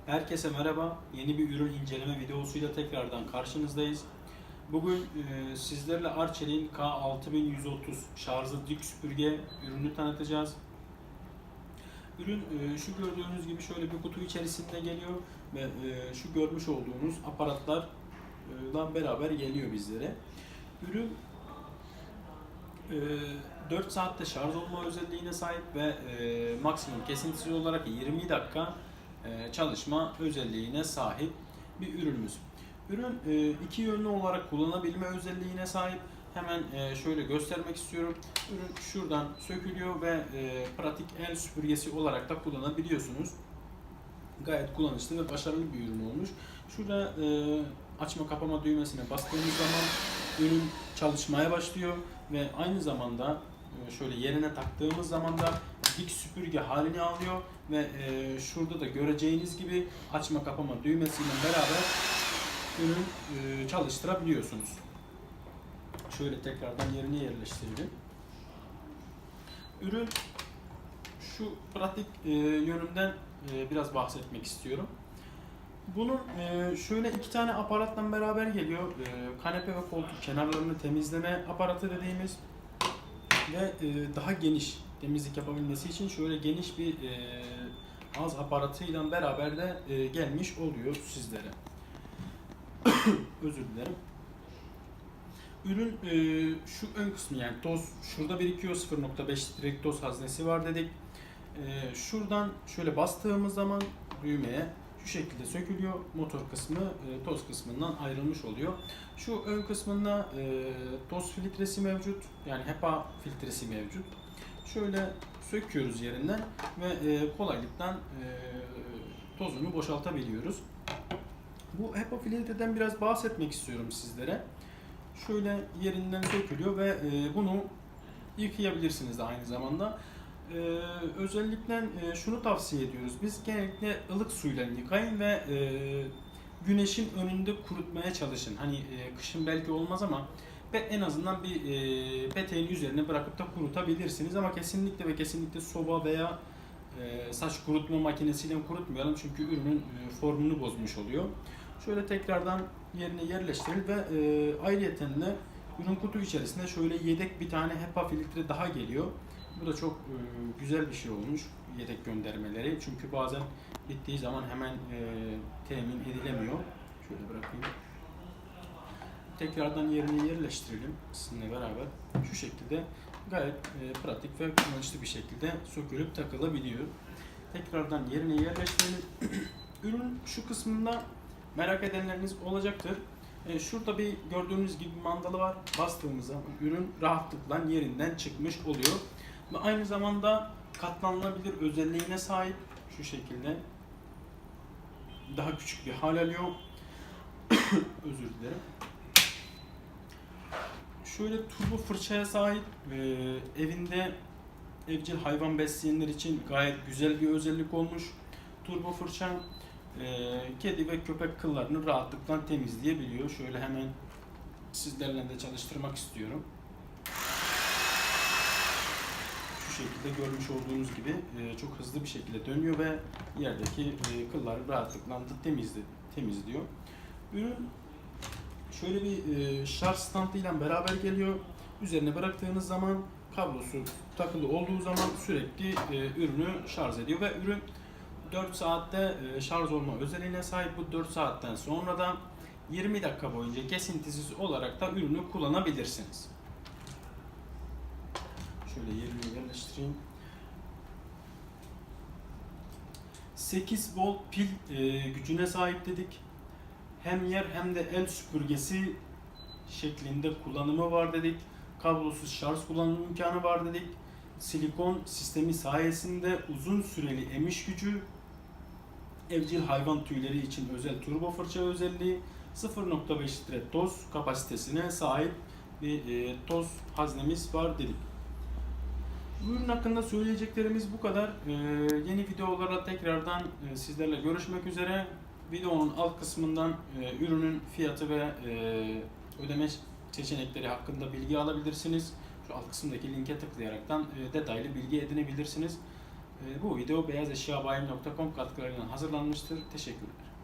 Herkese merhaba. Yeni bir ürün inceleme videosuyla tekrardan karşınızdayız. Bugün sizlerle Arçelik'in K6130 şarjlı dik süpürge ürünü tanıtacağız. Ürün şu gördüğünüz gibi şöyle bir kutu içerisinde geliyor ve şu görmüş olduğunuz aparatlarla beraber geliyor bizlere. Ürün 4 saatte şarj olma özelliğine sahip ve maksimum kesintisiz olarak 20 dakika çalışma özelliğine sahip bir ürünümüz. Ürün iki yönlü olarak kullanabilme özelliğine sahip. Hemen şöyle göstermek istiyorum. Ürün şuradan sökülüyor ve pratik el süpürgesi olarak da kullanabiliyorsunuz. Gayet kullanışlı ve başarılı bir ürün olmuş. Şurada açma kapama düğmesine bastığımız zaman ürün çalışmaya başlıyor ve aynı zamanda şöyle yerine taktığımız zaman da dik süpürge halini alıyor ve şurada da göreceğiniz gibi açma kapama düğmesiyle beraber ürün çalıştırabiliyorsunuz. Şöyle tekrardan yerine yerleştirelim. Ürün şu pratik yönünden biraz bahsetmek istiyorum. Bunun şöyle iki tane aparatla beraber geliyor. Kanepe ve koltuk kenarlarını temizleme aparatı dediğimiz ve daha geniş temizlik yapabilmesi için şöyle geniş bir ağız aparatıyla beraber de gelmiş oluyor sizlere. Özür dilerim. Ürün şu ön kısmı, yani toz şurada birikiyor, 0.5 litrelik toz haznesi var dedik. Şuradan şöyle bastığımız zaman düğmeye şu şekilde sökülüyor. Motor kısmı toz kısmından ayrılmış oluyor. Şu ön kısmında toz filtresi mevcut. Yani HEPA filtresi mevcut. Şöyle söküyoruz yerinden ve kolaylıkla tozunu boşaltabiliyoruz. Bu HEPA filtreden biraz bahsetmek istiyorum sizlere. Şöyle yerinden sökülüyor ve bunu yıkayabilirsiniz de aynı zamanda. Özellikle şunu tavsiye ediyoruz. Biz genellikle ılık suyla yıkayın ve güneşin önünde kurutmaya çalışın. Hani kışın belki olmaz ama en azından bir peteğin üzerine bırakıp da kurutabilirsiniz. Ama kesinlikle ve kesinlikle soba veya saç kurutma makinesiyle kurutmayalım. Çünkü ürünün formunu bozmuş oluyor. Şöyle tekrardan yerine yerleştirin ve ayrıyeten de ürün kutu içerisinde şöyle yedek bir tane HEPA filtre daha geliyor. Bu da çok güzel bir şey olmuş, yedek göndermeleri. Çünkü bazen bittiği zaman hemen temin edilemiyor. Şöyle bırakayım. Tekrardan yerine yerleştirelim sizinle beraber. Şu şekilde gayet pratik ve kullanışlı bir şekilde sökülüp takılabiliyor. Tekrardan yerine yerleştirelim. Ürün şu kısmında merak edenleriniz olacaktır. Şurada bir gördüğünüz gibi mandalı var. Bastığımız zaman ürün rahatlıkla yerinden çıkmış oluyor. Ve aynı zamanda katlanılabilir özelliğine sahip, şu şekilde daha küçük bir hal alıyor. Özür dilerim. Şöyle turbo fırçaya sahip, evinde evcil hayvan besleyenler için gayet güzel bir özellik olmuş. Turbo fırça kedi ve köpek kıllarını rahatlıkla temizleyebiliyor. Şöyle hemen sizlerle de çalıştırmak istiyorum. Şu şekilde görmüş olduğunuz gibi çok hızlı bir şekilde dönüyor ve yerdeki kılları rahatlıkla temizliyor. Ürün şöyle bir şarj standıyla beraber geliyor. Üzerine bıraktığınız zaman kablosu takılı olduğu zaman sürekli ürünü şarj ediyor ve ürün 4 saatte şarj olma özelliğine sahip. Bu 4 saatten sonra da 20 dakika boyunca kesintisiz olarak da ürünü kullanabilirsiniz. Şöyle yerine yerleştireyim. 8 volt pil gücüne sahip dedik. Hem yer hem de el süpürgesi şeklinde kullanımı var dedik. Kablosuz şarj kullanım imkanı var dedik. Silikon sistemi sayesinde uzun süreli emiş gücü, evcil hayvan tüyleri için özel turbo fırça özelliği, 0.5 litre toz kapasitesine sahip bir toz haznemiz var dedik. Bu ürün hakkında söyleyeceklerimiz bu kadar. Yeni videolarla tekrardan sizlerle görüşmek üzere. Videonun alt kısmından ürünün fiyatı ve ödeme seçenekleri hakkında bilgi alabilirsiniz. Şu alt kısımdaki linke tıklayaraktan detaylı bilgi edinebilirsiniz. Bu video beyazeşyabayim.com katkılarıyla hazırlanmıştır. Teşekkürler.